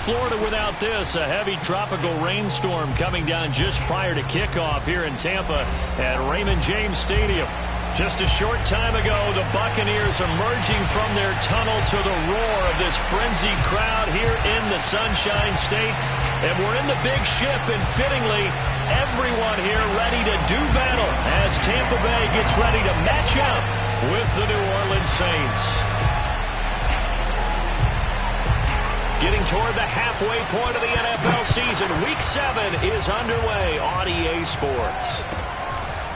Florida without this. A heavy tropical rainstorm coming down just prior to kickoff here in Tampa at Raymond James Stadium. Just a short time ago, the Buccaneers emerging from their tunnel to the roar of this frenzied crowd here in the Sunshine State. And we're in the big ship, and fittingly, everyone here ready to do battle as Tampa Bay gets ready to match up with the New Orleans Saints. Getting toward the halfway point of the NFL season, Week 7 is underway on EA Sports.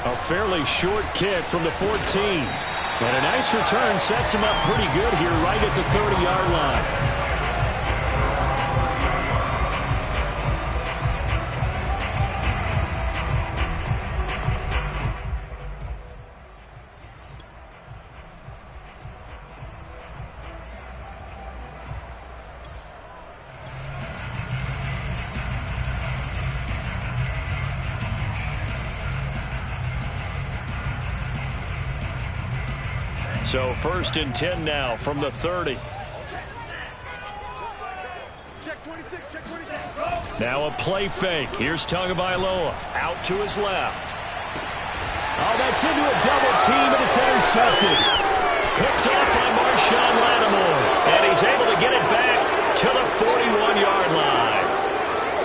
A fairly short kick from the 14. And a nice return sets him up pretty good here right at the 30-yard line. So 1st and 10 now from the 30. Now a play fake. Here's Tagovailoa out to his left. Oh, that's into a double team, and it's intercepted. Picked off by Marshawn Lattimore, and he's able to get it back to the 41-yard line.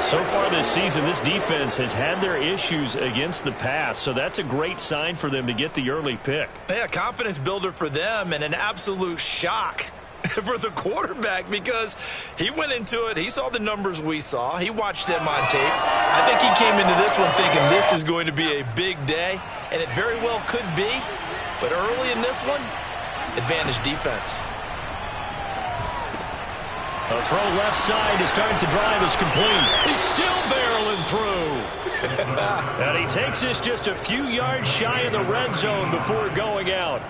So far this season, this defense has had their issues against the pass, so that's a great sign for them to get the early pick. Yeah, confidence builder for them, and an absolute shock for the quarterback because he went into it. He saw the numbers we saw. He watched them on tape. I think he came into this one thinking this is going to be a big day, and it very well could be. But early in this one, advantage defense. A throw left side to start the drive is complete. He's still barreling through. And he takes this just a few yards shy of the red zone before going out.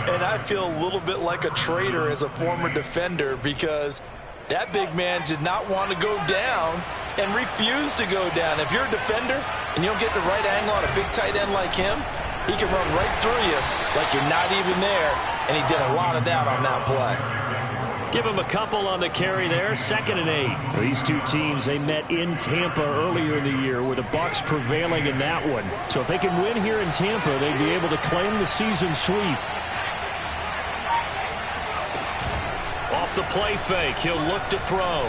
And I feel a little bit like a traitor as a former defender because that big man did not want to go down and refused to go down. If you're a defender and you don't get the right angle on a big tight end like him, he can run right through you like you're not even there. And he did a lot of that on that play. Give him a couple on the carry there. 2nd and 8. These two teams, they met in Tampa earlier in the year with the Bucs prevailing in that one. So if they can win here in Tampa, they'd be able to claim the season sweep. Off the play fake, he'll look to throw.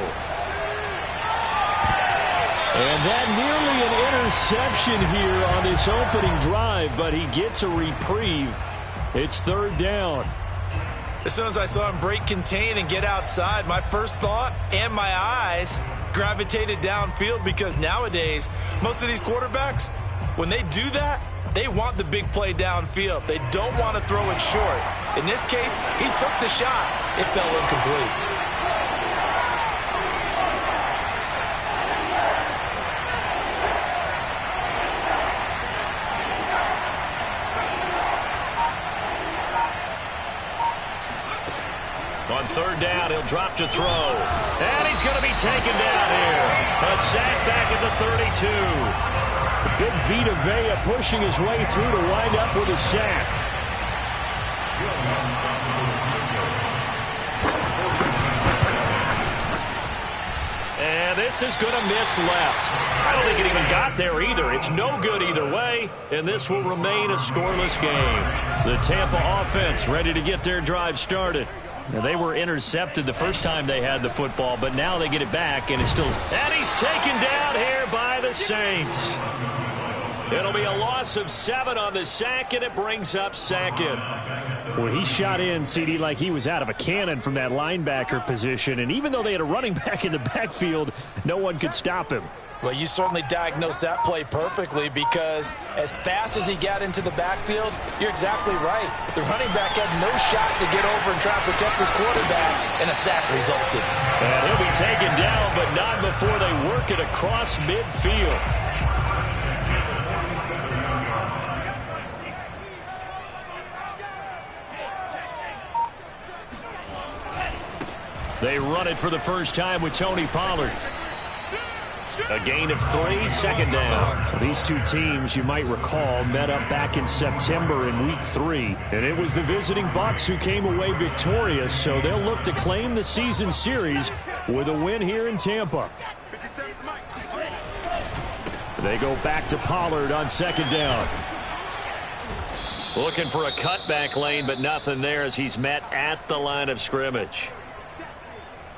And that nearly an interception here on this opening drive, but he gets a reprieve. It's 3rd down. As soon as I saw him break contain and get outside, my first thought and my eyes gravitated downfield because nowadays, most of these quarterbacks, when they do that, they want the big play downfield. They don't want to throw it short. In this case, he took the shot. It fell incomplete. On 3rd down, he'll drop to throw. And he's going to be taken down here. A sack back at the 32. Big Vita Vea pushing his way through to wind up with a sack. And this is going to miss left. I don't think it even got there either. It's no good either way, and this will remain a scoreless game. The Tampa offense ready to get their drive started. Now, they were intercepted the first time they had the football, but now they get it back, and it's still... And he's taken down here by the Saints. It'll be a loss of 7 on the sack, and it brings up 2nd. Well, he shot in, CD, like he was out of a cannon from that linebacker position, and even though they had a running back in the backfield, no one could stop him. Well, you certainly diagnosed that play perfectly because as fast as he got into the backfield, you're exactly right. The running back had no shot to get over and try to protect his quarterback, and a sack resulted. And he'll be taken down, but not before they work it across midfield. They run it for the first time with Tony Pollard. A gain of 3, 2nd down. These two teams, you might recall, met up back in September in Week 3. And it was the visiting Bucs who came away victorious, so they'll look to claim the season series with a win here in Tampa. They go back to Pollard on second down. Looking for a cutback lane, but nothing there as he's met at the line of scrimmage.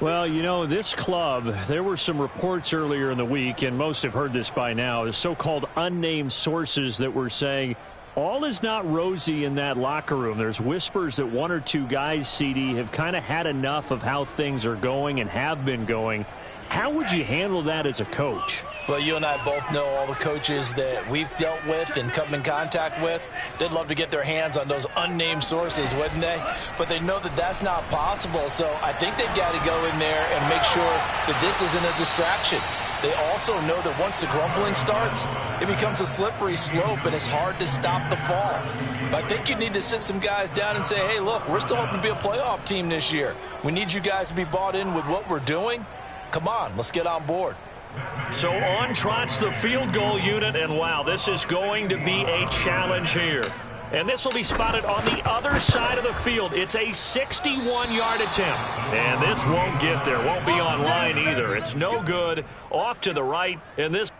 Well, you know, this club, there were some reports earlier in the week, and most have heard this by now, the so-called unnamed sources that were saying all is not rosy in that locker room. There's whispers that one or two guys, CD, have kind of had enough of how things are going and have been going. How would you handle that as a coach? Well, you and I both know all the coaches that we've dealt with and come in contact with. They'd love to get their hands on those unnamed sources, wouldn't they? But they know that that's not possible, so I think they've got to go in there and make sure that this isn't a distraction. They also know that once the grumbling starts, it becomes a slippery slope, and it's hard to stop the fall. But I think you need to sit some guys down and say, hey, look, we're still hoping to be a playoff team this year. We need you guys to be bought in with what we're doing. Come on, let's get on board. So on trots the field goal unit, and wow, this is going to be a challenge here. And this will be spotted on the other side of the field. It's a 61-yard attempt. And this won't get there, won't be on line either. It's no good. Off to the right, and this...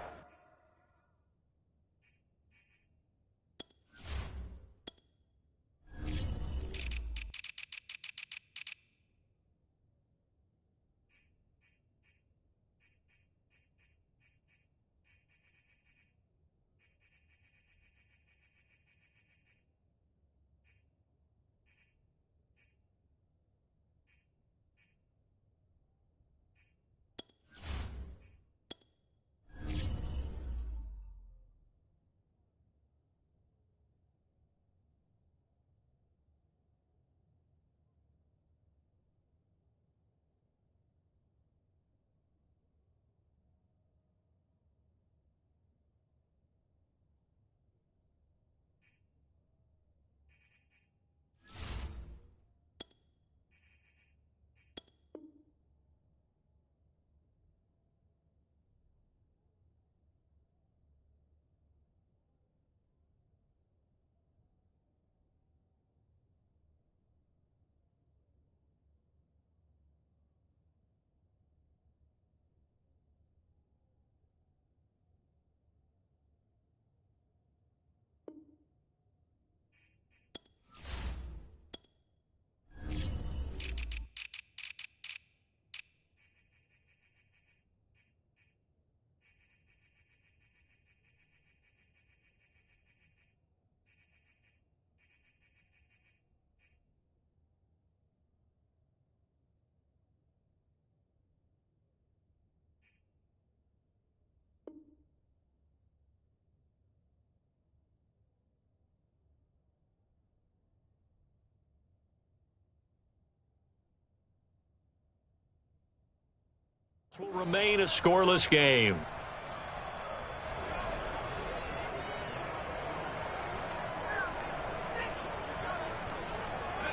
will remain a scoreless game.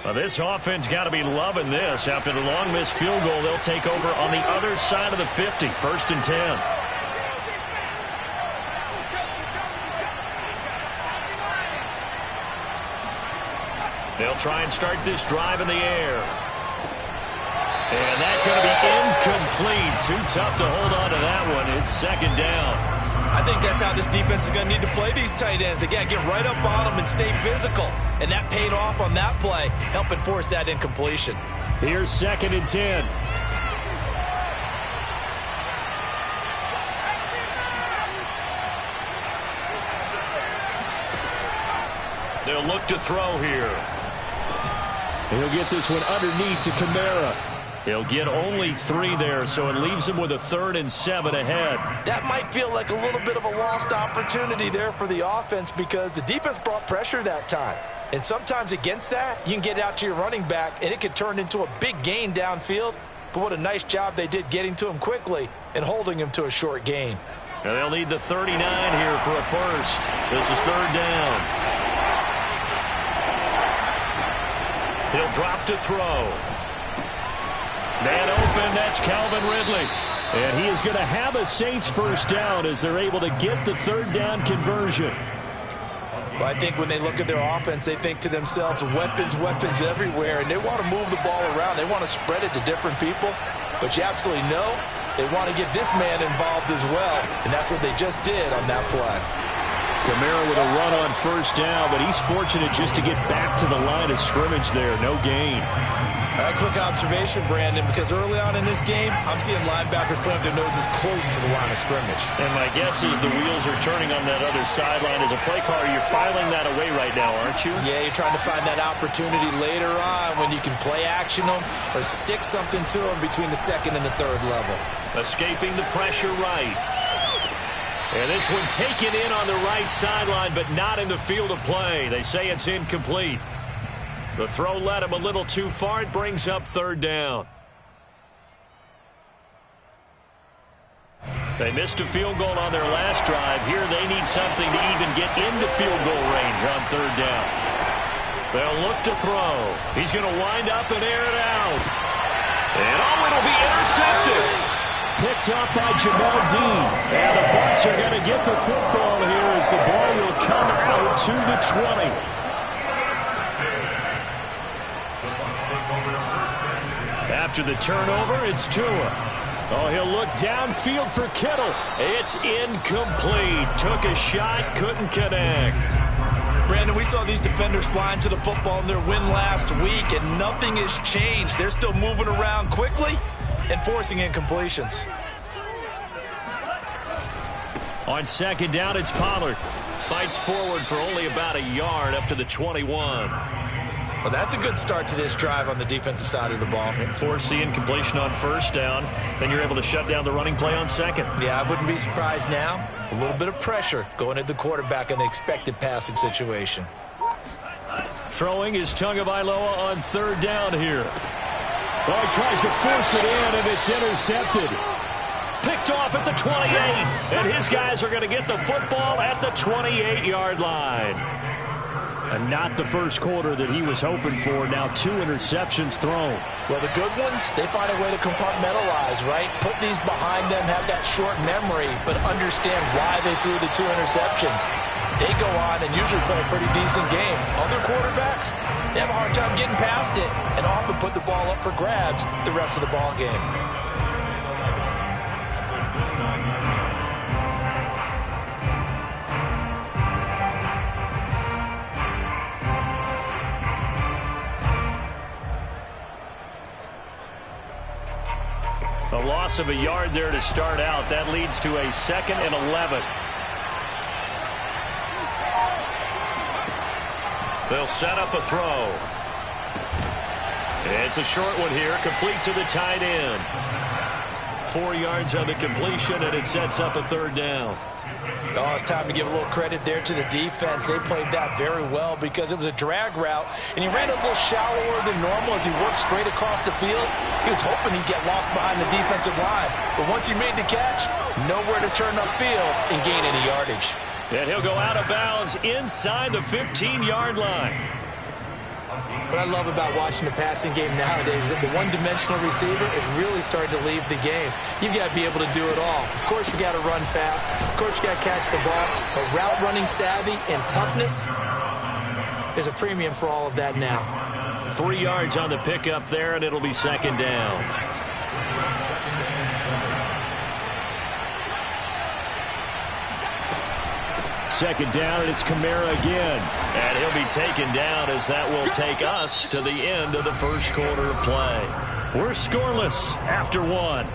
Well, this offense got to be loving this. After the long missed field goal, they'll take over on the other side of the 50, 1st and 10. They'll try and start this drive in the air. And that's going to be incomplete. Too tough to hold on to that one. It's second down. I think that's how this defense is going to need to play these tight ends. Again, get right up on them and stay physical. And that paid off on that play, helping force that incompletion. Here's 2nd and 10. They'll look to throw here. He'll get this one underneath to Kamara. He'll get only 3 there, so it leaves him with a 3rd and 7 ahead. That might feel like a little bit of a lost opportunity there for the offense because the defense brought pressure that time. And sometimes against that, you can get out to your running back, and it could turn into a big gain downfield. But what a nice job they did getting to him quickly and holding him to a short gain. Now they'll need the 39 here for a first. This is 3rd down. He'll drop to throw. Man open, that's Calvin Ridley. And he is going to have a Saints first down as they're able to get the 3rd down conversion. Well, I think when they look at their offense, they think to themselves, weapons, weapons everywhere, and they want to move the ball around. They want to spread it to different people. but you absolutely know they want to get this man involved as well, and that's what they just did on that play. Kamara with a run on first down, but he's fortunate just to get back to the line of scrimmage there. No gain. A quick observation, Brandon, because early on in this game, I'm seeing linebackers playing with their noses close to the line of scrimmage. And my guess is the wheels are turning on that other sideline. As a play caller, you're filing that away right now, aren't you? Yeah, you're trying to find that opportunity later on when you can play action them or stick something to them between the second and the third level. Escaping the pressure right. And this one taken in on the right sideline, but not in the field of play. They say it's incomplete. The throw led him a little too far. It brings up third down. They missed a field goal on their last drive. Here they need something to even get into field goal range on third down. They'll look to throw. He's going to wind up and air it out. And it'll be intercepted. Picked up by Jamel Dean. And the Bucs are going to get the football here as the ball will come out to the 20. After the turnover, it's Tua. Oh, he'll look downfield for Kittle. It's incomplete. Took a shot, couldn't connect. Brandon, we saw these defenders flying to the football in their win last week, and nothing has changed. They're still moving around quickly and forcing incompletions. On second down, it's Pollard. Fights forward for only about a yard up to the 21. Well, that's a good start to this drive on the defensive side of the ball. Force the incompletion on first down. Then you're able to shut down the running play on second. Yeah, I wouldn't be surprised now. A little bit of pressure going at the quarterback in the expected passing situation. Throwing is Tagovailoa on third down here. Well, he tries to force it in, and it's intercepted. Picked off at the 28, and his guys are going to get the football at the 28-yard line. And not the first quarter that he was hoping for. Now 2 interceptions thrown. Well, the good ones, they find a way to compartmentalize, right? Put these behind them, have that short memory, but understand why they threw the 2 interceptions. They go on and usually play a pretty decent game. Other quarterbacks, they have a hard time getting past it and often put the ball up for grabs the rest of the ball game. A loss of a yard there to start out. That leads to a 2nd and 11. They'll set up a throw. It's a short one here, complete to the tight end. 4 yards on the completion, and it sets up a third down. Oh, it's time to give a little credit there to the defense. They played that very well because it was a drag route, and he ran a little shallower than normal as he worked straight across the field. He was hoping he'd get lost behind the defensive line, but once he made the catch, nowhere to turn upfield and gain any yardage. And he'll go out of bounds inside the 15-yard line. What I love about watching the passing game nowadays is that the one-dimensional receiver is really starting to leave the game. You've got to be able to do it all. Of course, you got to run fast. Of course, you got to catch the ball. But route running savvy and toughness, there's a premium for all of that now. 3 yards on the pickup there, and it'll be second down. Second down, and it's Kamara again. And he'll be taken down as that will take us to the end of the first quarter of play. We're scoreless after 1.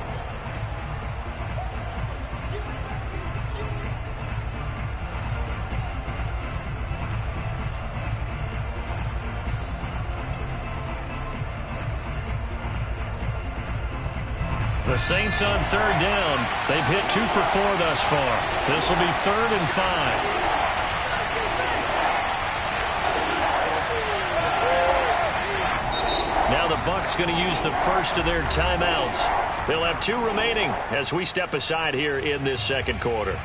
The Saints on third down. They've hit 2 for 4 thus far. This will be 3rd and 5. Now the Bucs going to use the first of their timeouts. They'll have 2 remaining as we step aside here in this second quarter.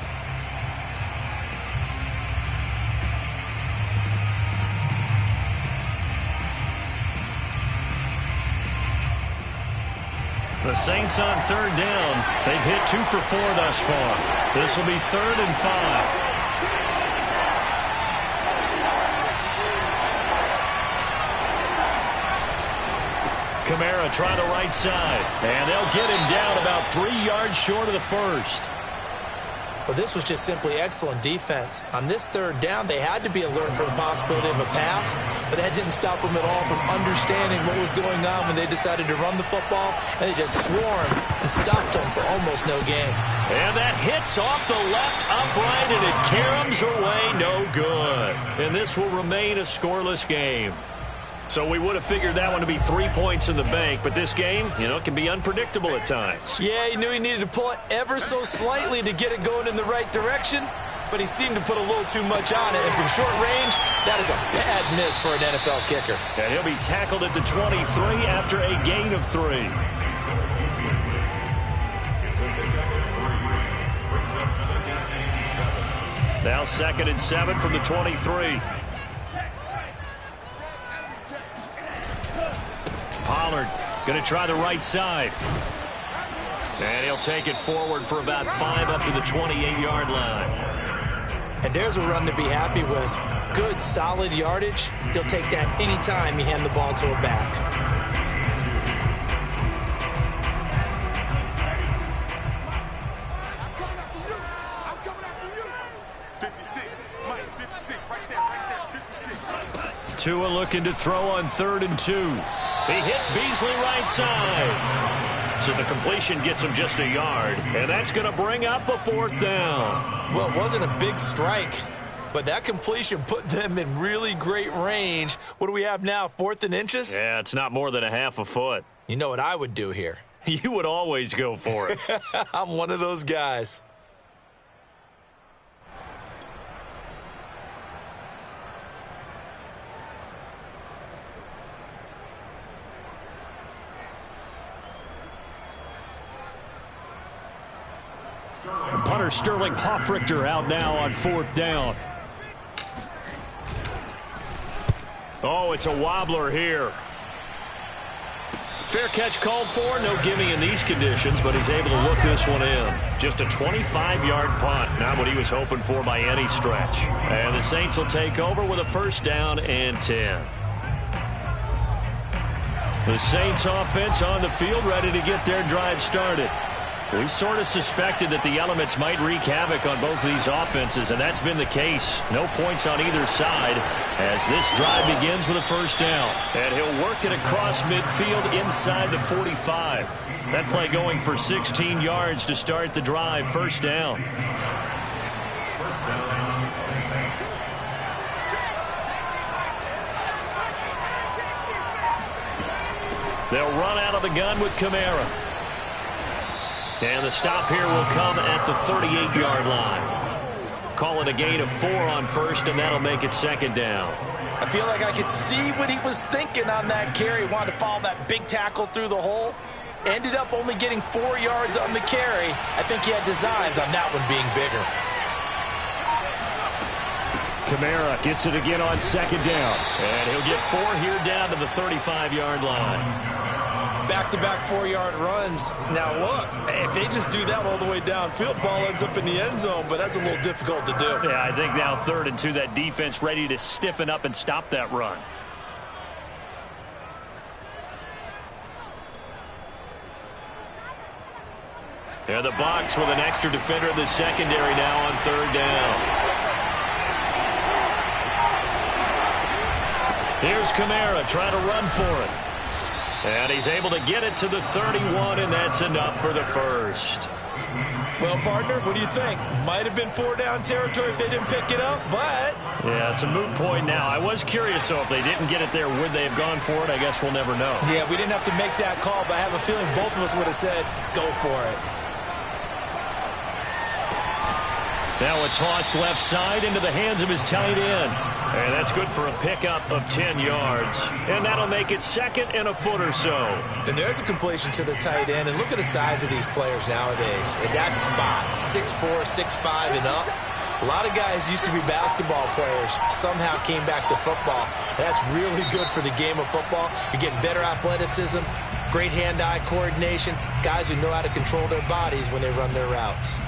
The Saints on third down. They've hit 2 for 4 thus far. This will be 3rd and 5. Kamara trying the right side. And they'll get him down about 3 yards short of the first. Well, this was just simply excellent defense. On this third down, they had to be alert for the possibility of a pass, but that didn't stop them at all from understanding what was going on when they decided to run the football, and they just swarmed and stopped them for almost no gain. And that hits off the left upright, and it caroms away, no good. And this will remain a scoreless game. So we would have figured that one to be 3 points in the bank, but this game, can be unpredictable at times. Yeah, he knew he needed to pull it ever so slightly to get it going in the right direction, but he seemed to put a little too much on it, and from short range, that is a bad miss for an NFL kicker. And he'll be tackled at the 23 after a gain of 3. Now 2nd and 7 from the 23. Pollard going to try the right side. And he'll take it forward for about 5 up to the 28-yard line. And there's a run to be happy with. Good, solid yardage. He'll take that anytime you hand the ball to a back. I'm coming after you. 56. Mike, 56. Right there. 56. Tua looking to throw on 3rd and 2. He hits Beasley right side. So the completion gets him just a yard. And that's going to bring up a 4th down. Well, it wasn't a big strike, but that completion put them in really great range. What do we have now, 4th and inches? Yeah, it's not more than a half a foot. You know what I would do here? You would always go for it. I'm one of those guys. Punter Sterling Hoffrichter out now on 4th down. Oh, it's a wobbler here. Fair catch called for. No gimme in these conditions, but he's able to look this one in. Just a 25-yard punt. Not what he was hoping for by any stretch. And the Saints will take over with a 1st down and 10. The Saints offense on the field ready to get their drive started. We sort of suspected that the elements might wreak havoc on both of these offenses, and that's been the case. No points on either side as this drive begins with a 1st down. And he'll work it across midfield inside the 45. That play going for 16 yards to start the drive. 1st down. They'll run out of the gun with Kamara. And the stop here will come at the 38-yard line. Call it a gain of 4 on 1st, and that'll make it 2nd down. I feel like I could see what he was thinking on that carry. He wanted to follow that big tackle through the hole. Ended up only getting 4 yards on the carry. I think he had designs on that one being bigger. Kamara gets it again on 2nd down. And he'll get 4 here down to the 35-yard line. Back-to-back 4-yard runs. Now, look, if they just do that all the way downfield, ball ends up in the end zone, but that's a little difficult to do. Yeah, I think now 3rd and 2, that defense ready to stiffen up and stop that run. Yeah, the box with an extra defender in the secondary now on 3rd down. Here's Kamara trying to run for it. And he's able to get it to the 31, and that's enough for the 1st. Well, partner, what do you think? Might have been 4-down territory if they didn't pick it up, but... Yeah, it's a moot point now. I was curious, though, if they didn't get it there, would they have gone for it? I guess we'll never know. Yeah, we didn't have to make that call, but I have a feeling both of us would have said, go for it. Now a toss left side into the hands of his tight end. And that's good for a pickup of 10 yards. And that'll make it 2nd and a foot or so. And there's a completion to the tight end. And look at the size of these players nowadays. At that spot, 6'4", 6'5", and up. A lot of guys used to be basketball players, somehow came back to football. That's really good for the game of football. You're getting better athleticism, great hand-eye coordination, guys who know how to control their bodies when they run their routes.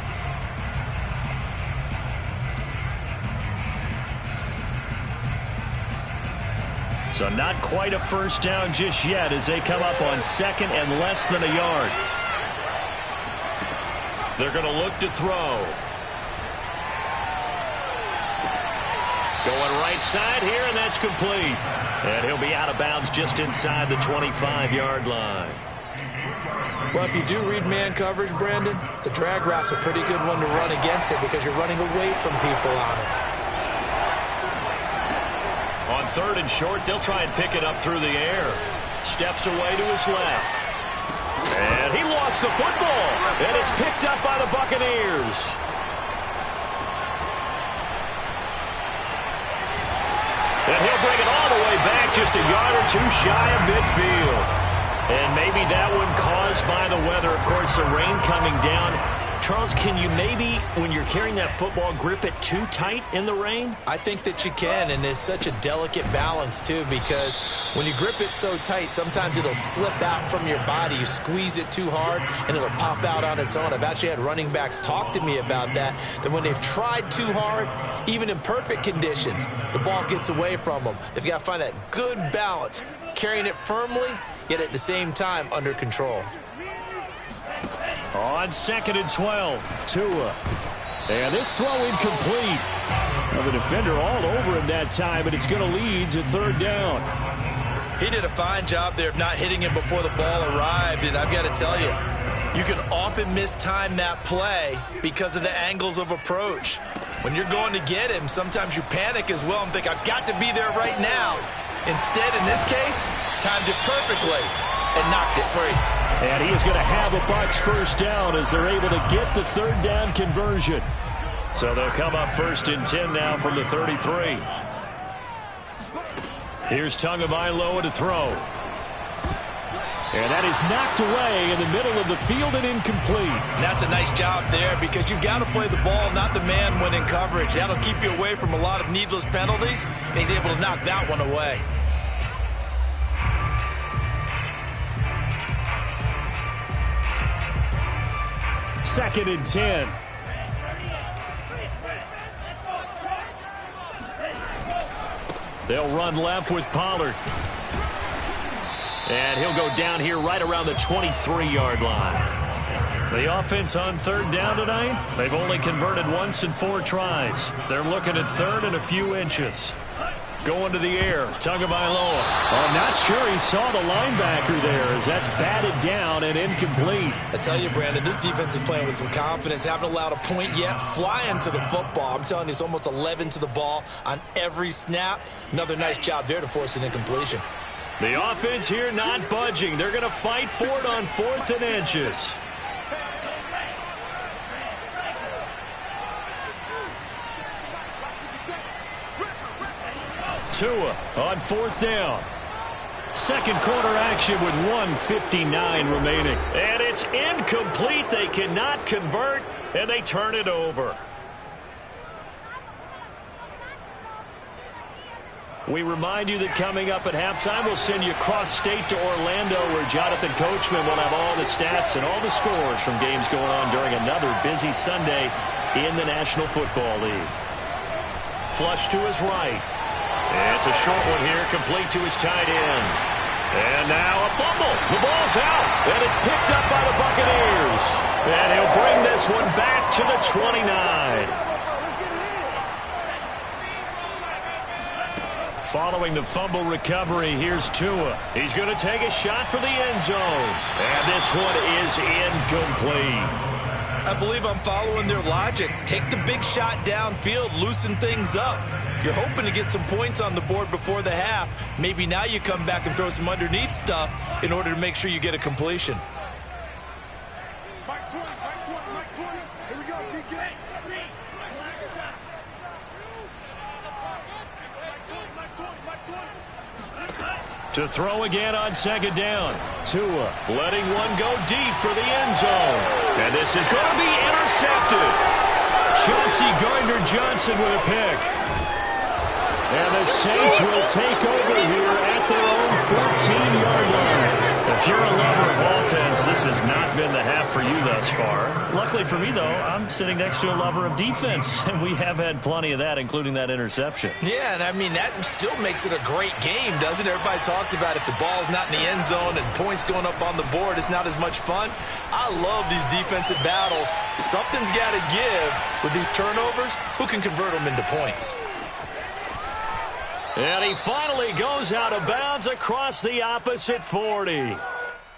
So not quite a first down just yet as they come up on second and less than a yard. They're going to look to throw. Going right side here, and that's complete. And he'll be out of bounds just inside the 25-yard line. Well, if you do read man coverage, Brandon, the drag route's a pretty good one to run against it because you're running away from people on it. On third and short, they'll try and pick it up through the air. Steps away to his left. And he lost the football. And it's picked up by the Buccaneers. And he'll bring it all the way back just a yard or two shy of midfield. And maybe that one caused by the weather. Of course, the rain coming down. Charles, can you maybe, when you're carrying that football, grip it too tight in the rain? I think that you can, and it's such a delicate balance, too, because when you grip it so tight, sometimes it'll slip out from your body. You squeeze it too hard, and it'll pop out on its own. I've actually had running backs talk to me about that when they've tried too hard, even in perfect conditions, the ball gets away from them. They've got to find that good balance, carrying it firmly, yet at the same time under control. On second and 12, Tua. And this throw incomplete. Well, the defender all over him that time, but it's going to lead to third down. He did a fine job there of not hitting him before the ball arrived, and I've got to tell you, you can often mistime that play because of the angles of approach. When you're going to get him, sometimes you panic as well and think, I've got to be there right now. Instead, in this case, timed it perfectly and knocked it free. And he is going to have a Bucs first down as they're able to get the third down conversion. So they'll come up first and 10 now from the 33. Here's Tagovailoa to throw. And that is knocked away in the middle of the field and incomplete. And that's a nice job there because you've got to play the ball, not the man when in coverage. That'll keep you away from a lot of needless penalties, and he's able to knock that one away. Second and 10. They'll run left with Pollard. And he'll go down here right around the 23-yard line. The offense on third down tonight, they've only converted once in 4 tries. They're looking at third and a few inches. Going to the air, Tagovailoa. I'm not sure he saw the linebacker there as that's batted down and incomplete. I tell you, Brandon, this defense is playing with some confidence. Haven't allowed a point yet. Flying to the football. I'm telling you, it's almost 11 to the ball on every snap. Another nice job there to force an incompletion. The offense here not budging. They're going to fight for it on 4th and inches. Tua on 4th down. Second quarter action with 1:59 remaining. And it's incomplete. They cannot convert, and they turn it over. We remind you that coming up at halftime, we'll send you cross-state to Orlando, where Jonathan Coachman will have all the stats and all the scores from games going on during another busy Sunday in the National Football League. Flush to his right. It's a short one here, complete to his tight end. And now a fumble. The ball's out, and it's picked up by the Buccaneers. And he'll bring this one back to the 29. Following the fumble recovery, here's Tua. He's going to take a shot for the end zone. And this one is incomplete. I believe I'm following their logic. Take the big shot downfield, loosen things up. You're hoping to get some points on the board before the half. Maybe now you come back and throw some underneath stuff in order to make sure you get a completion. Mike 20, Mike 20, Mike 20. Here we go, T. Get it. To throw again on second down. Tua letting one go deep for the end zone. And this is going to be intercepted. Chauncey Gardner-Johnson with a pick. And the Saints will take over here at their own 14-yard line. If you're a lover of of offense, this has not been the half for you thus far. Luckily for me, though, I'm sitting next to a lover of defense, and we have had plenty of that, including that interception. Yeah, and I mean, that still makes it a great game, doesn't it? Everybody talks about if the ball's not in the end zone and points going up on the board, it's not as much fun. I love these defensive battles. Something's got to give with these turnovers. Who can convert them into points? And he finally goes out of bounds across the opposite 40.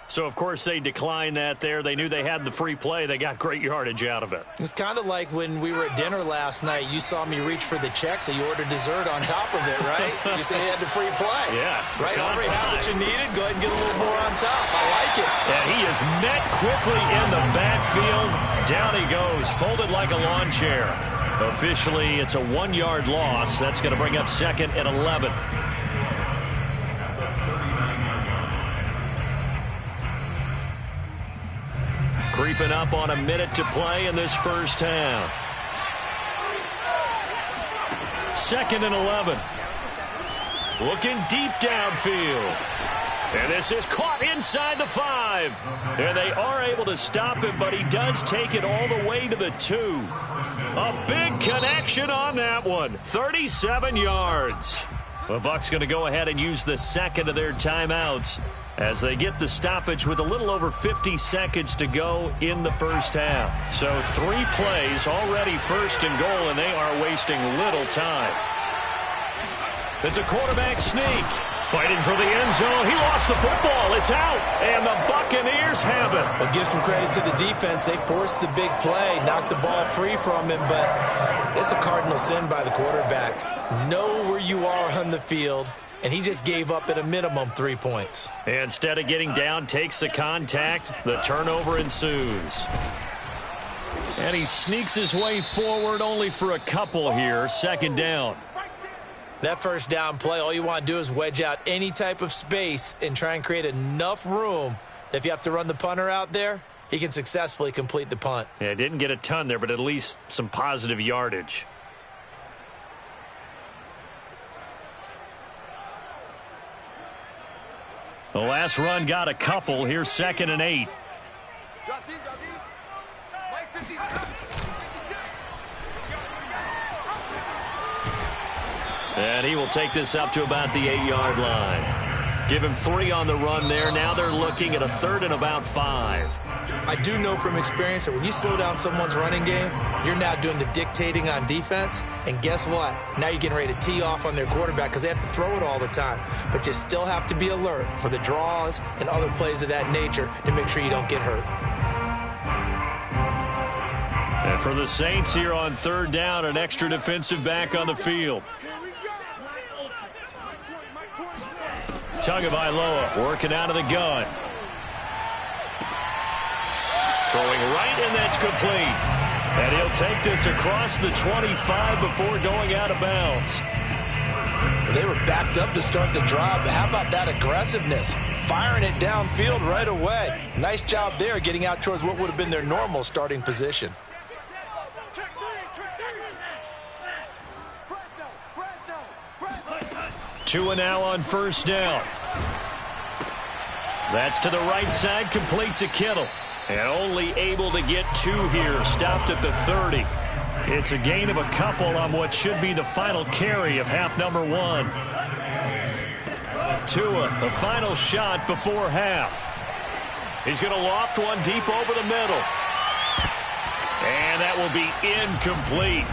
So, of course, they declined that there. They knew they had the free play. They got great yardage out of it. It's kind of like when we were at dinner last night. You saw me reach for the check, so you ordered dessert on top of it, right? You say you had the free play. Yeah. Right? Already have what you needed. Go ahead and get a little more on top. I like it. And he is met quickly in the backfield. Down he goes, folded like a lawn chair. Officially, it's a 1-yard loss. That's going to bring up 2nd and 11. Creeping up on a minute to play in this first half. 2nd and 11. Looking deep downfield. And this is caught inside the 5. And they are able to stop him, but he does take it all the way to the 2. A big connection on that one. 37 yards. The Bucs going to go ahead and use the second of their timeouts as they get the stoppage with a little over 50 seconds to go in the first half. So 3 plays already 1st and goal, and they are wasting little time. It's a quarterback sneak. Fighting for the end zone. He lost the football. It's out. And the Buccaneers have it. Well, give some credit to the defense. They forced the big play, knocked the ball free from him, but it's a cardinal sin by the quarterback. Know where you are on the field, and he just gave up at a minimum 3 points. Instead of getting down, takes the contact. The turnover ensues. And he sneaks his way forward only for a couple here. 2nd down. That first down play, all you want to do is wedge out any type of space and try and create enough room that if you have to run the punter out there, he can successfully complete the punt. Yeah, didn't get a ton there, but at least some positive yardage. The last run got a couple. Here's 2nd and 8. And he will take this up to about the 8-yard line. Give him 3 on the run there. Now they're looking at a 3rd and about 5. I do know from experience that when you slow down someone's running game, you're now doing the dictating on defense. And guess what? Now you're getting ready to tee off on their quarterback because they have to throw it all the time. But you still have to be alert for the draws and other plays of that nature to make sure you don't get hurt. And for the Saints here on 3rd down, an extra defensive back on the field. Tagovailoa working out of the gun. Throwing right, and that's complete. And he'll take this across the 25 before going out of bounds. They were backed up to start the drive, but how about that aggressiveness? Firing it downfield right away. Nice job there getting out towards what would have been their normal starting position. Tua now on 1st down. That's to the right side, complete to Kittle. And only able to get 2 here, stopped at the 30. It's a gain of a couple on what should be the final carry of half number 1. Tua, the final shot before half. He's going to loft one deep over the middle. And that will be incomplete.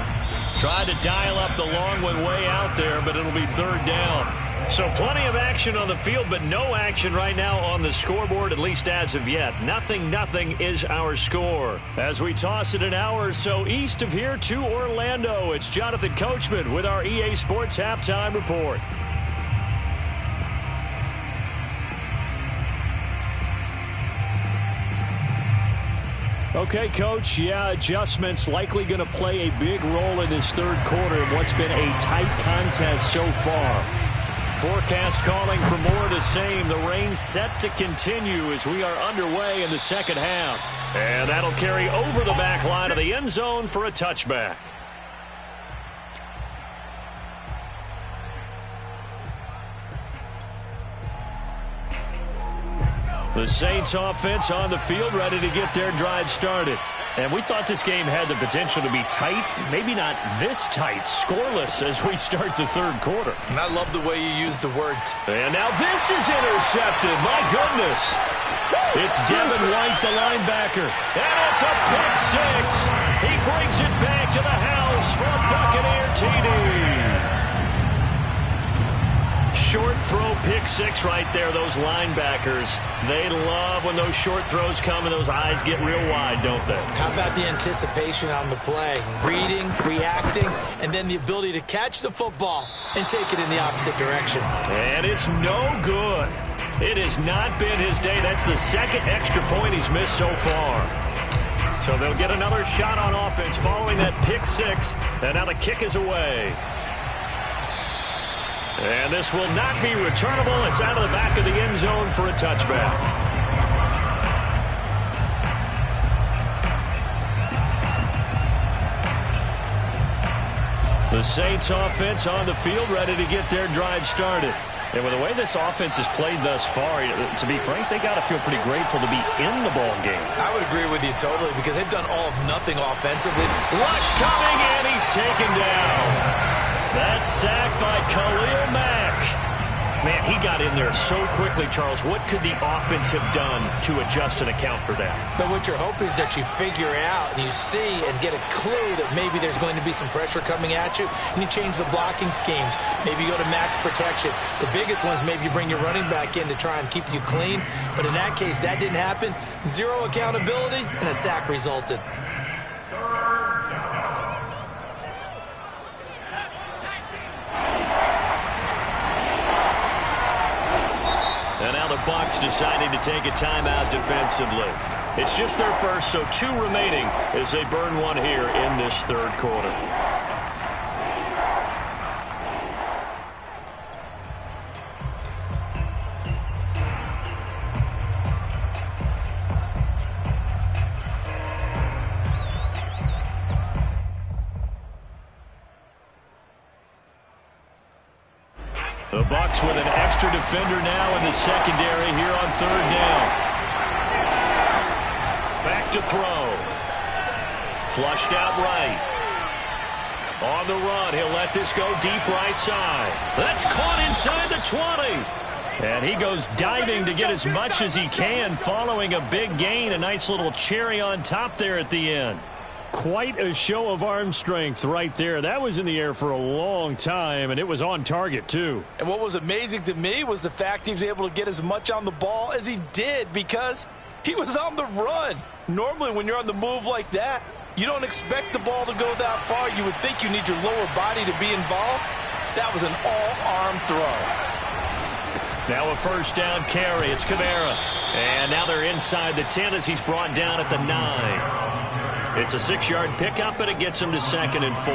Tried to dial up the long one way out there, but it'll be 3rd down. So plenty of action on the field, but no action right now on the scoreboard, at least as of yet. 0-0 is our score. As we toss it an hour or so east of here to Orlando, it's Jonathan Coachman with our EA Sports Halftime Report. Okay, Coach, yeah, adjustments likely going to play a big role in this 3rd quarter in what's been a tight contest so far. Forecast calling for more of the same. The rain set to continue as we are underway in the 2nd half. And that'll carry over the back line of the end zone for a touchback. The Saints offense on the field, ready to get their drive started. And we thought this game had the potential to be tight, maybe not this tight, scoreless as we start the third quarter. And I love the way you used the word. And now this is intercepted. My goodness. It's Devin White, the linebacker. And it's a pick six. He brings it back to the house for a Buccaneer TD. Short throw pick six right there. Those linebackers, they love when those short throws come and those eyes get real wide, don't they? How about the anticipation on the play? Reading, reacting, and then the ability to catch the football and take it in the opposite direction. And it's no good. It has not been his day. That's the second extra point he's missed so far. So they'll get another shot on offense following that pick six. And now the kick is away. And this will not be returnable. It's out of the back of the end zone for a touchback. The Saints offense on the field, ready to get their drive started. And with the way this offense has played thus far, to be frank, they got to feel pretty grateful to be in the ball game. I would agree with you totally because they've done all of nothing offensively. Rush coming, and he's taken down. That's sacked by Khalil Mack. Man, he got in there so quickly, Charles. What could the offense have done to adjust and account for that? But what you're hoping is that you figure out and you see and get a clue that maybe there's going to be some pressure coming at you, and you change the blocking schemes. Maybe you go to max protection. The biggest ones, maybe you bring your running back in to try and keep you clean. But in that case, that didn't happen. Zero accountability, and a sack resulted. And now the Bucs deciding to take a timeout defensively. It's just their first, so 2 remaining as they burn one here in this third quarter. The Bucs with an extra defender now in the secondary here on third down. Back to throw. Flushed out right. On the run, he'll let this go deep right side. That's caught inside the 20. And he goes diving to get as much as he can following a big gain. A nice little cherry on top there at the end. Quite a show of arm strength right there. That was in the air for a long time, and it was on target, too. And what was amazing to me was the fact he was able to get as much on the ball as he did because he was on the run. Normally, when you're on the move like that, you don't expect the ball to go that far. You would think you need your lower body to be involved. That was an all-arm throw. Now a first down carry. It's Kamara. And now they're inside the 10 as he's brought down at the 9. It's a 6-yard pickup, but it gets him to 2nd and 4.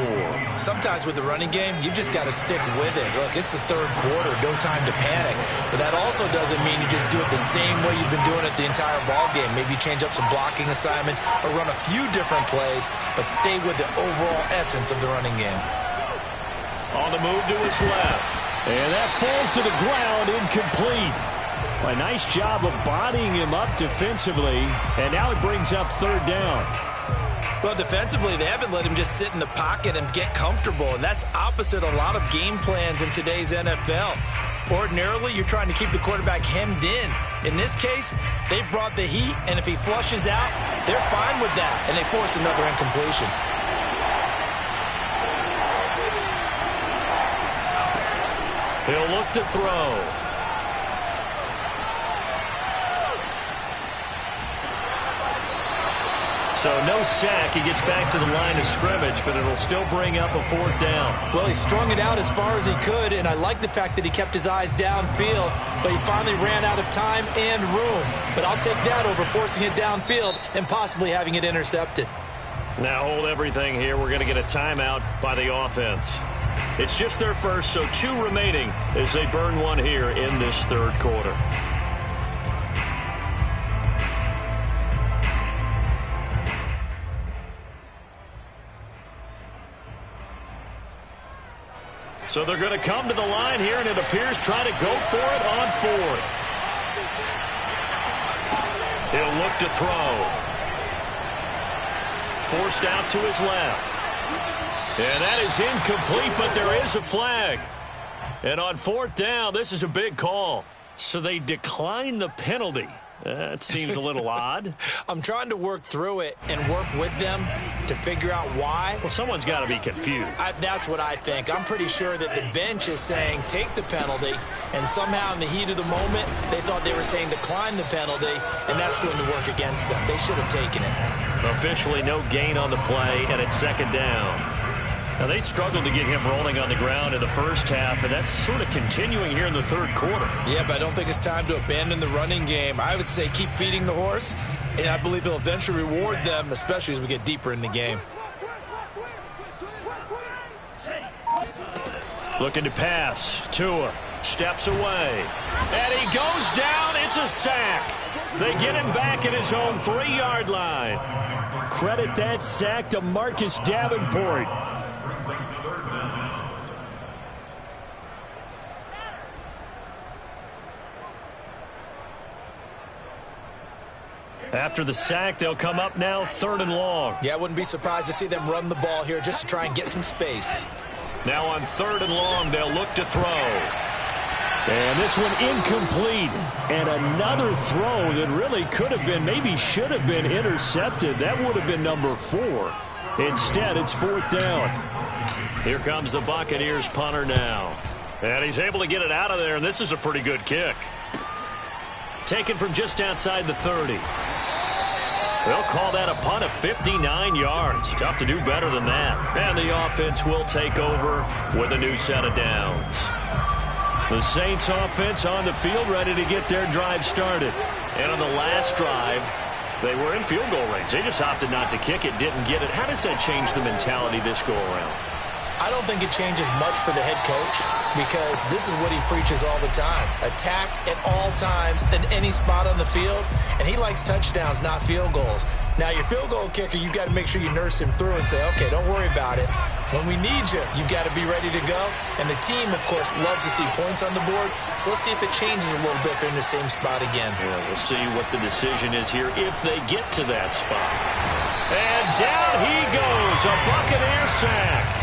Sometimes with the running game, you've just got to stick with it. Look, it's the third quarter, no time to panic. But that also doesn't mean you just do it the same way you've been doing it the entire ball game. Maybe change up some blocking assignments or run a few different plays, but stay with the overall essence of the running game. On the move to his left. And that falls to the ground, incomplete. A nice job of bodying him up defensively, and now it brings up third down. Well, defensively, they haven't let him just sit in the pocket and get comfortable, and that's opposite a lot of game plans in today's NFL. Ordinarily, you're trying to keep the quarterback hemmed in. In this case, they brought the heat, and if he flushes out, they're fine with that, and they force another incompletion. He'll look to throw. So no sack. He gets back to the line of scrimmage, but it'll still bring up a fourth down. Well, he strung it out as far as he could, and I like the fact that he kept his eyes downfield, but he finally ran out of time and room. But I'll take that over forcing it downfield and possibly having it intercepted. Now hold everything here. We're going to get a timeout by the offense. It's just their first, so 2 remaining as they burn one here in this third quarter. So they're going to come to the line here, and it appears try to go for it on 4th. He'll look to throw. Forced out to his left. And that is incomplete, but there is a flag. And on 4th down, this is a big call. So they decline the penalty. That seems a little odd. I'm trying to work through it and work with them to figure out why. Well, someone's got to be confused. That's what I think. I'm pretty sure that the bench is saying take the penalty, and somehow in the heat of the moment, they thought they were saying decline the penalty, and that's going to work against them. They should have taken it. Officially no gain on the play, and it's 2nd down. Now, they struggled to get him rolling on the ground in the first half, and that's sort of continuing here in the 3rd quarter. Yeah, but I don't think it's time to abandon the running game. I would say keep feeding the horse, and I believe he'll eventually reward them, especially as we get deeper in the game. Looking to pass. Tua steps away. And he goes down. It's a sack. They get him back at his own 3-yard line. Credit that sack to Marcus Davenport. After the sack, they'll come up now 3rd and long. Yeah, I wouldn't be surprised to see them run the ball here just to try and get some space. Now on 3rd and long, they'll look to throw. And this one incomplete. And another throw that really could have been, maybe should have been intercepted. That would have been number 4. Instead, it's 4th down. Here comes the Buccaneers punter now. And he's able to get it out of there, and this is a pretty good kick. Taken from just outside the 30. They'll call that a punt of 59 yards. Tough to do better than that. And the offense will take over with a new set of downs. The Saints offense on the field ready to get their drive started. And on the last drive, they were in field goal range. They just opted not to kick it, didn't get it. How does that change the mentality this go around? I don't think it changes much for the head coach because this is what he preaches all the time. Attack at all times in any spot on the field, and he likes touchdowns, not field goals. Now, your field goal kicker, you've got to make sure you nurse him through and say, okay, don't worry about it. When we need you, you've got to be ready to go. And the team, of course, loves to see points on the board. So let's see if it changes a little bit if they're in the same spot again. Yeah, we'll see what the decision is here if they get to that spot. And down he goes, a Buccaneer sack.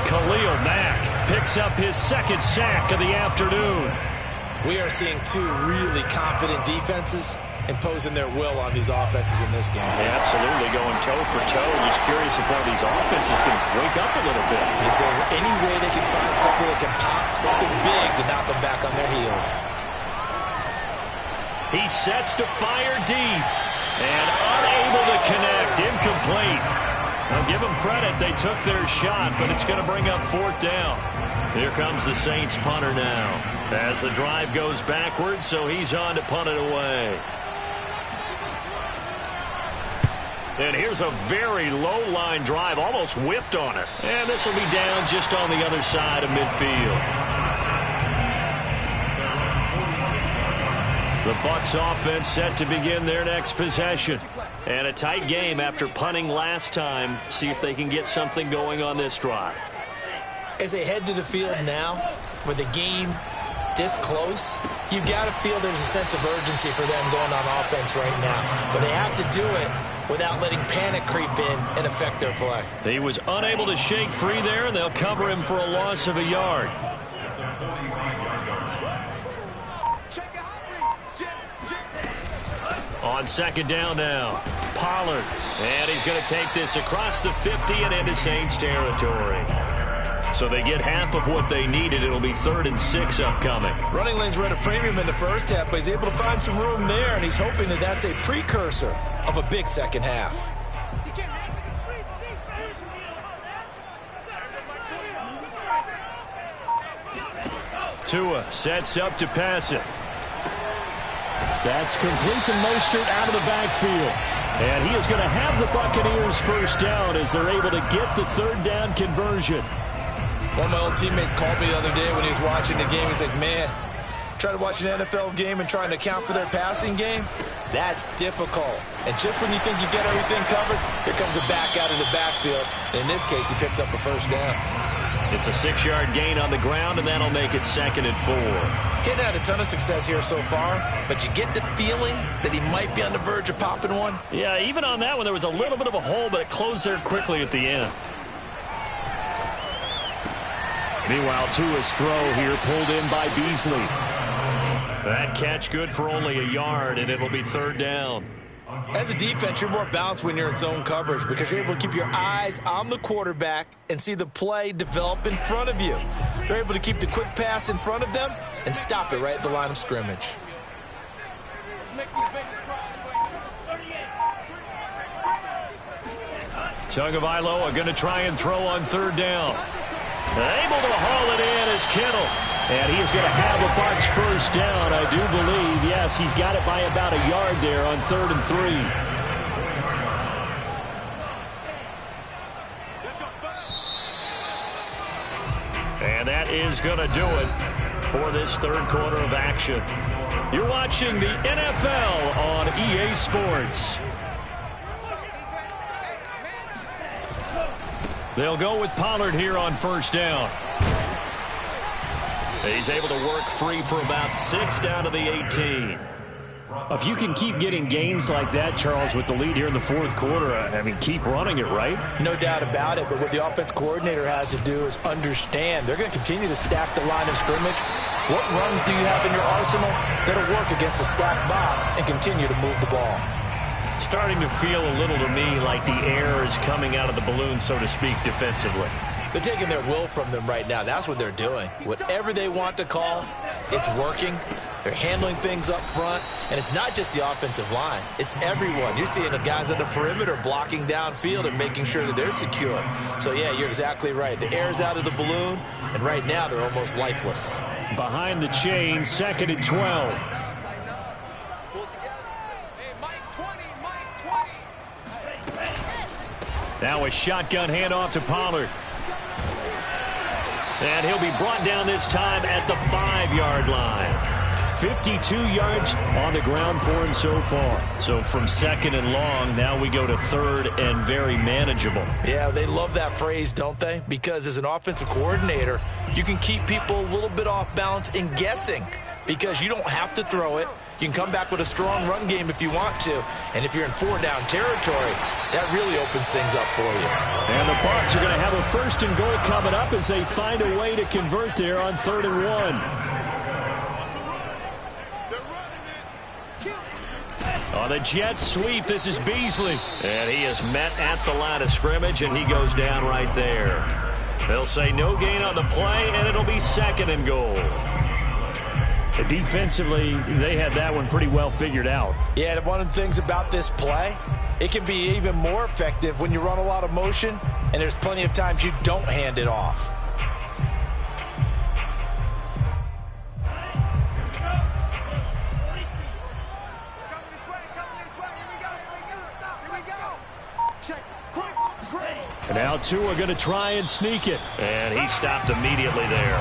Khalil Mack picks up his 2nd sack of the afternoon. We are seeing 2 really confident defenses imposing their will on these offenses in this game. Yeah, absolutely, going toe for toe. Just curious if one of these offenses can wake up a little bit. Is there any way they can find something that can pop, something big to knock them back on their heels? He sets to fire deep and unable to connect. Incomplete. I'll give them credit. They took their shot, but it's going to bring up 4th down. Here comes the Saints punter now as the drive goes backwards, so he's on to punt it away. And here's a very low-line drive, almost whiffed on it. And this will be down just on the other side of midfield. The Bucs offense set to begin their next possession. And a tight game after punting last time. See if they can get something going on this drive. As they head to the field now, with the game this close, you've got to feel there's a sense of urgency for them going on offense right now. But they have to do it without letting panic creep in and affect their play. He was unable to shake free there, and they'll cover him for a loss of a yard. On 2nd down now, Pollard. And he's going to take this across the 50 and into Saints territory. So they get half of what they needed. It'll be 3rd and 6 upcoming. Running lanes were at a premium in the first half, but he's able to find some room there, and he's hoping that that's a precursor of a big second half. Tua sets up to pass it. That's complete to Mostert out of the backfield. And he is going to have the Buccaneers 1st down as they're able to get the 3rd down conversion. One of my old teammates called me the other day when he was watching the game. He's like, man, trying to watch an NFL game and trying to account for their passing game, that's difficult. And just when you think you get everything covered, here comes a back out of the backfield. And in this case, he picks up a 1st down. It's a 6-yard gain on the ground, and that'll make it 2nd and 4. He's had a ton of success here so far, but you get the feeling that he might be on the verge of popping one. Yeah, even on that one, there was a little bit of a hole, but it closed there quickly at the end. Meanwhile, Tua's throw here pulled in by Beasley. That catch good for only a yard, and it'll be 3rd down. As a defense, you're more balanced when you're in zone coverage because you're able to keep your eyes on the quarterback and see the play develop in front of you. They're able to keep the quick pass in front of them and stop it right at the line of scrimmage. Tagovailoa are going to try and throw on 3rd down. Able to haul it in is Kittle. And he is going to have a Bucs 1st down, I do believe. Yes, he's got it by about a yard there on 3rd and 3. And that is going to do it for this 3rd quarter of action. You're watching the NFL on EA Sports. They'll go with Pollard here on 1st down. He's able to work free for about 6 down to the 18. If you can keep getting gains like that, Charles, with the lead here in the 4th quarter, I mean, keep running it, right? No doubt about it, but what the offense coordinator has to do is understand they're going to continue to stack the line of scrimmage. What runs do you have in your arsenal that'll work against a stacked box and continue to move the ball? Starting to feel a little to me like the air is coming out of the balloon, so to speak, defensively. They're taking their will from them right now. That's what they're doing. Whatever they want to call, it's working. They're handling things up front. And it's not just the offensive line. It's everyone. You're seeing the guys on the perimeter blocking downfield and making sure that they're secure. So, yeah, you're exactly right. The air's out of the balloon, and right now they're almost lifeless. Behind the chain, 2nd and 12. Now a shotgun handoff to Pollard. And he'll be brought down this time at the 5-yard line. 52 yards on the ground for him so far. So from 2nd and long, now we go to 3rd and very manageable. Yeah, they love that phrase, don't they? Because as an offensive coordinator, you can keep people a little bit off balance and guessing because you don't have to throw it. You can come back with a strong run game if you want to. And if you're in 4-down territory, that really opens things up for you. And the Bucs are going to have a 1st and goal coming up as they find a way to convert there on 3rd and 1. On the jet sweep, this is Beasley. And he is met at the line of scrimmage, and he goes down right there. They'll say no gain on the play, and it'll be 2nd and goal. Defensively, they had that one pretty well figured out. Yeah, one of the things about this play, it can be even more effective when you run a lot of motion, and there's plenty of times you don't hand it off. And now Tua going to try and sneak it. And he stopped immediately there.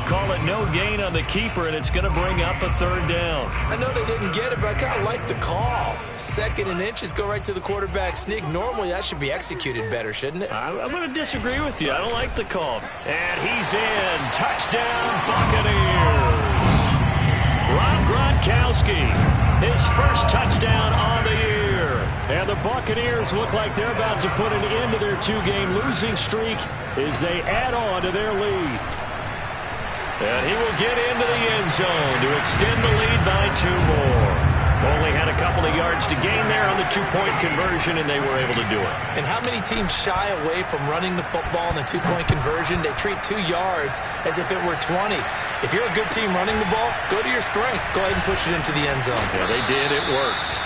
Call it no gain on the keeper, and it's going to bring up a 3rd down. I know they didn't get it, but I kind of like the call. 2nd and inches, go right to the quarterback sneak. Normally, that should be executed better, shouldn't it? I'm going to disagree with you. I don't like the call. And he's in. Touchdown, Buccaneers. Rob Gronkowski, his 1st touchdown on the year. And the Buccaneers look like they're about to put an end to their 2-game losing streak as they add on to their lead. And he will get into the end zone to extend the lead by 2 more. Only had a couple of yards to gain there on the 2-point conversion, and they were able to do it. And how many teams shy away from running the football in the 2-point conversion? They treat 2 yards as if it were 20. If you're a good team running the ball, go to your strength. Go ahead and push it into the end zone. Yeah, they did. It worked.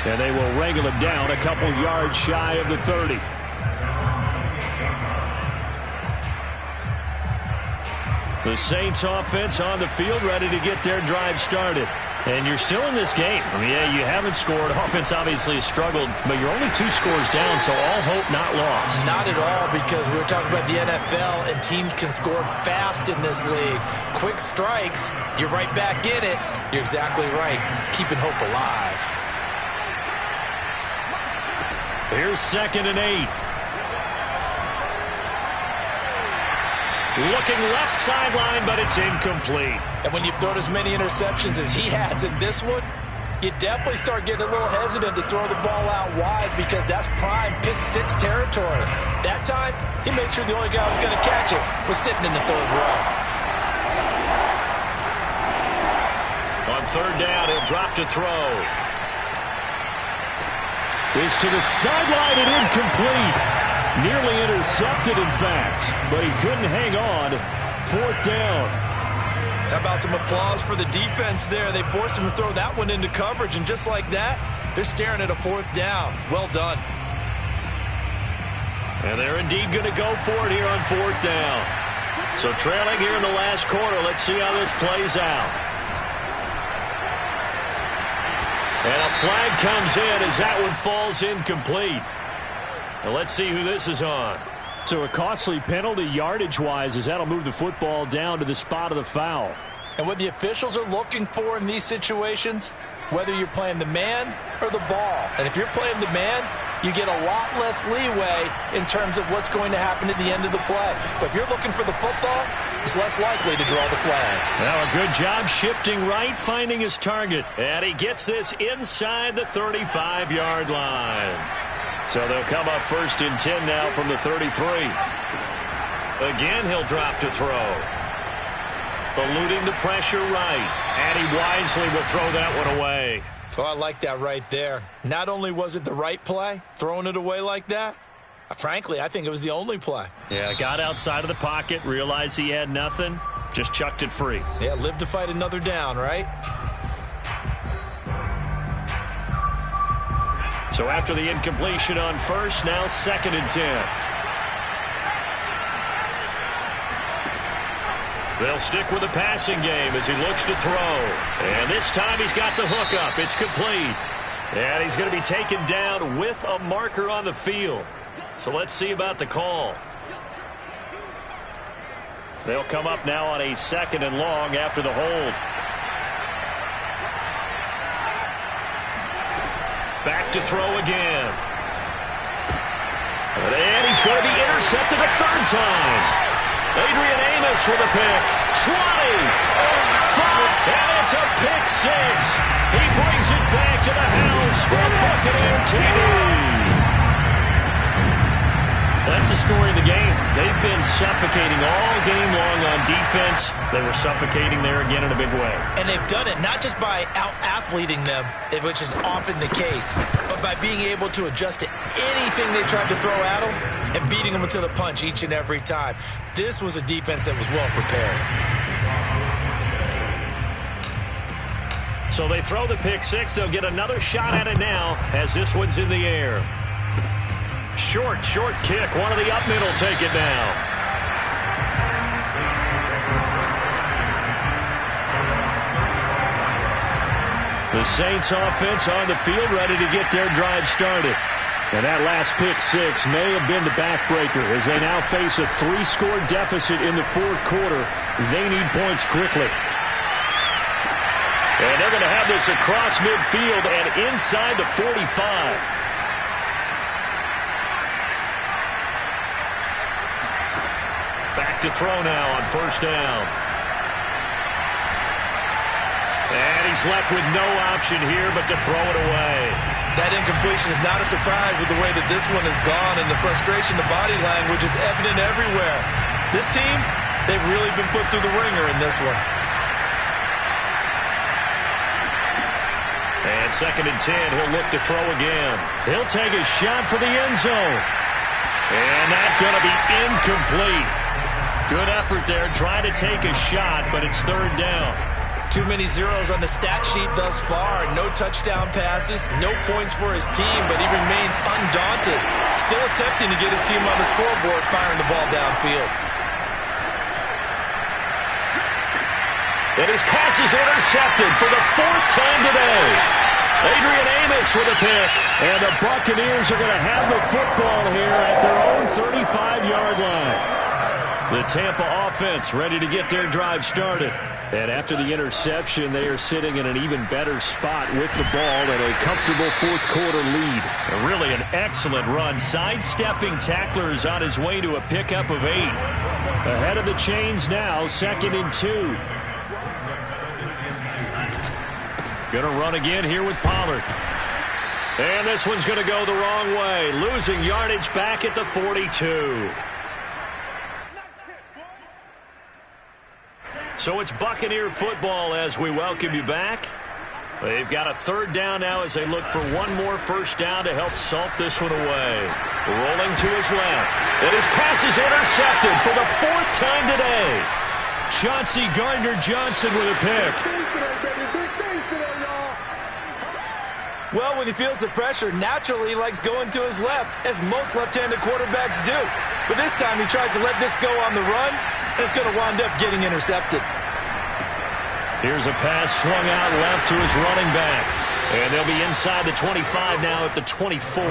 And they will wrangle it down a couple yards shy of the 30. The Saints offense on the field ready to get their drive started. And you're still in this game. I mean, yeah, you haven't scored. Offense obviously has struggled, but you're only 2 scores down, so all hope not lost. Not at all, because we were talking about the NFL, and teams can score fast in this league. Quick strikes, you're right back in it. You're exactly right. Keeping hope alive. Here's 2nd and 8. Looking left sideline, but it's incomplete. And when you've thrown as many interceptions as he has in this one, you definitely start getting a little hesitant to throw the ball out wide because that's prime pick six territory. That time, he made sure the only guy who was going to catch it was sitting in the third row. On third down, he'll drop to throw. Is to the sideline and incomplete. Nearly intercepted, in fact, but he couldn't hang on. Fourth down. How about some applause for the defense there? They forced him to throw that one into coverage, and just like that, they're staring at a fourth down. Well done. And they're indeed going to go for it here on fourth down. So trailing here in the last quarter, let's see how this plays out. And a flag comes in as that one falls incomplete. And let's see who this is on. So a costly penalty yardage-wise as that'll move the football down to the spot of the foul. And what the officials are looking for in these situations, whether you're playing the man or the ball. And if you're playing the man, you get a lot less leeway in terms of what's going to happen at the end of the play. But if you're looking for the football, it's less likely to draw the flag. Well, a good job shifting right, finding his target. And he gets this inside the 35-yard line. So they'll come up first and 10 now from the 33. Again, he'll drop to throw. Eluding the pressure right. And he wisely will throw that one away. Oh, I like that right there. Not only was it the right play, throwing it away like that, frankly, I think it was the only play. Yeah, got outside of the pocket, realized he had nothing, just chucked it free. Yeah, live to fight another down, right? So after the incompletion on first, now second and 10. They'll stick with the passing game as he looks to throw. And this time he's got the hook up. It's complete. And he's going to be taken down with a marker on the field. So let's see about the call. They'll come up now on a second and long after the hold. Back to throw again. And he's going to be intercepted a third time. Adrian Amos with a pick. 20. 5. And it's a pick six. He brings it back to the house for a Buccaneer TD. That's the story of the game. They've been suffocating all game long on defense. They were suffocating there again in a big way. And they've done it not just by out-athleting them, which is often the case, but by being able to adjust to anything they tried to throw at them and beating them to the punch each and every time. This was a defense that was well prepared. So they throw the pick six. They'll get another shot at it now as this one's in the air. Short kick. One of the up middle take it now. The Saints offense on the field ready to get their drive started. And that last pick six may have been the backbreaker as they now face a 3-score deficit in the fourth quarter. They need points quickly. And they're going to have this across midfield and inside the 45. Back to throw now on first down. And he's left with no option here but to throw it away. That incompletion is not a surprise with the way that this one has gone, and the frustration, the body language is evident everywhere. This team, they've really been put through the ringer in this one. And second and 10, he'll look to throw again. He'll take a shot for the end zone. And that's going to be incomplete. Good effort there, trying to take a shot, but it's third down. Too many zeros on the stat sheet thus far. No touchdown passes, no points for his team, but he remains undaunted. Still attempting to get his team on the scoreboard, firing the ball downfield. And his pass is intercepted for the fourth time today. Adrian Amos with a pick. And the Buccaneers are going to have the football here at their own 35-yard line. The Tampa offense ready to get their drive started. And after the interception, they are sitting in an even better spot with the ball and a comfortable fourth quarter lead. Really an excellent run, sidestepping tacklers on his way to a pickup of 8. Ahead of the chains now, 2nd and 2. Going to run again here with Pollard. And this one's going to go the wrong way, losing yardage back at the 42. So it's Buccaneer football as we welcome you back. They've got a 3rd down now as they look for one more first down to help salt this one away. Rolling to his left. And his pass is intercepted for the 4th time today. Chauncey Gardner-Johnson with a pick. Well, when he feels the pressure, naturally he likes going to his left, as most left-handed quarterbacks do. But this time he tries to let this go on the run, and it's going to wind up getting intercepted. Here's a pass swung out left to his running back. And they'll be inside the 25 now at the 24.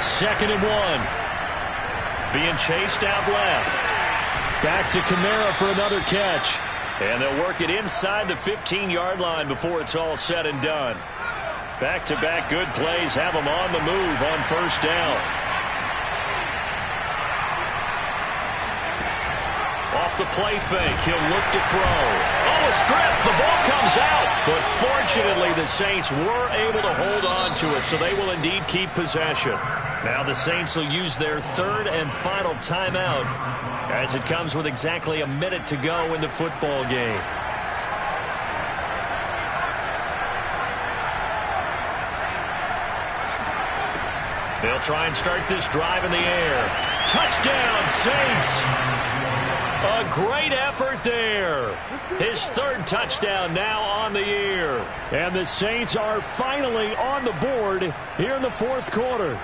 2nd and 1. Being chased out left. Back to Kamara for another catch. And they'll work it inside the 15-yard line before it's all said and done. Back-to-back good plays have them on the move on 1st down. Off the play fake, he'll look to throw. Oh, a strip, the ball comes out. But fortunately, the Saints were able to hold on to it, so they will indeed keep possession. Now the Saints will use their 3rd and final timeout as it comes with exactly a minute to go in the football game. They'll try and start this drive in the air. Touchdown, Saints! A great effort there. His 3rd touchdown now on the year. And the Saints are finally on the board here in the 4th quarter.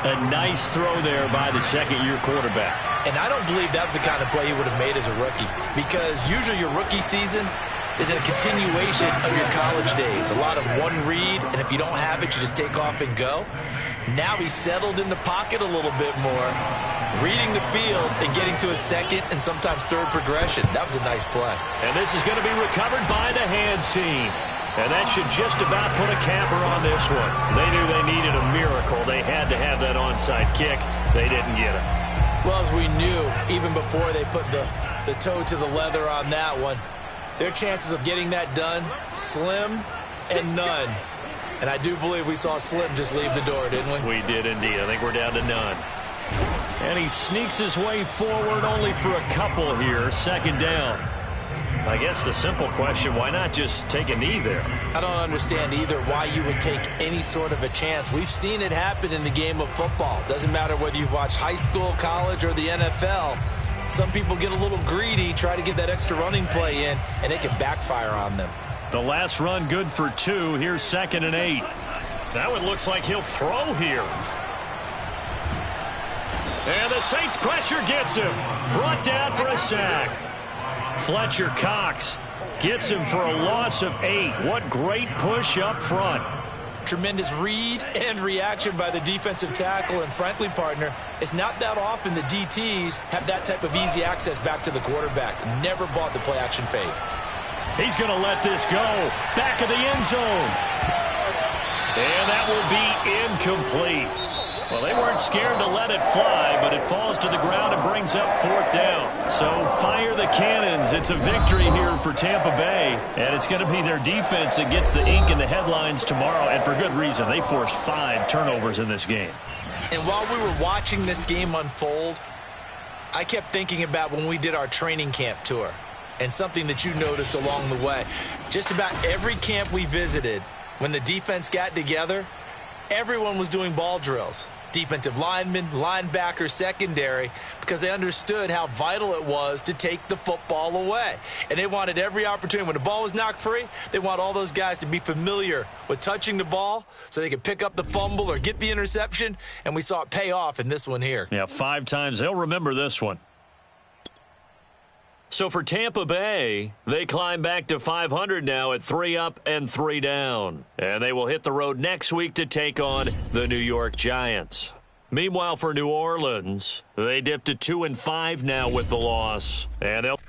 A nice throw there by the 2nd-year quarterback. And I don't believe that was the kind of play he would have made as a rookie, because usually your rookie season is a continuation of your college days. A lot of one read, and if you don't have it, you just take off and go. Now he's settled in the pocket a little bit more, reading the field and getting to a 2nd and sometimes 3rd progression. That was a nice play. And this is going to be recovered by the hands team. And that should just about put a capper on this one. They knew they needed a miracle. They had to have that onside kick. They didn't get it. Well, as we knew, even before they put the toe to the leather on that one, their chances of getting that done, slim and none. And I do believe we saw Slim just leave the door, didn't we? We did indeed. I think we're down to none. And he sneaks his way forward only for a couple here. 2nd down. I guess the simple question, why not just take a knee there? I don't understand either why you would take any sort of a chance. We've seen it happen in the game of football. Doesn't matter whether you've watched high school, college, or the NFL. Some people get a little greedy, try to get that extra running play in, and it can backfire on them. The last run good for 2. Here's 2nd and 8. That one looks like he'll throw here. And the Saints pressure gets him. Brought down for a sack. Fletcher Cox gets him for a loss of 8. What great push up front. Tremendous read and reaction by the defensive tackle. And frankly, partner, it's not that often the DTs have that type of easy access back to the quarterback. Never bought the play action fade. He's going to let this go. Back of the end zone. And that will be incomplete. Well, they weren't scared to let it fly, but it falls to the ground and brings up 4th down. So fire the cannons. It's a victory here for Tampa Bay, and it's going to be their defense that gets the ink in the headlines tomorrow, and for good reason. They forced 5 turnovers in this game. And while we were watching this game unfold, I kept thinking about when we did our training camp tour and something that you noticed along the way. Just about every camp we visited, when the defense got together, everyone was doing ball drills. Defensive linemen, linebackers, secondary, because they understood how vital it was to take the football away. And they wanted every opportunity. When the ball was knocked free, they want all those guys to be familiar with touching the ball so they could pick up the fumble or get the interception. And we saw it pay off in this one here. Yeah, 5 times. They'll remember this one. So for Tampa Bay, they climb back to 500 now at 3 up and 3 down. And they will hit the road next week to take on the New York Giants. Meanwhile, for New Orleans, they dipped to 2-5 now with the loss. And they'll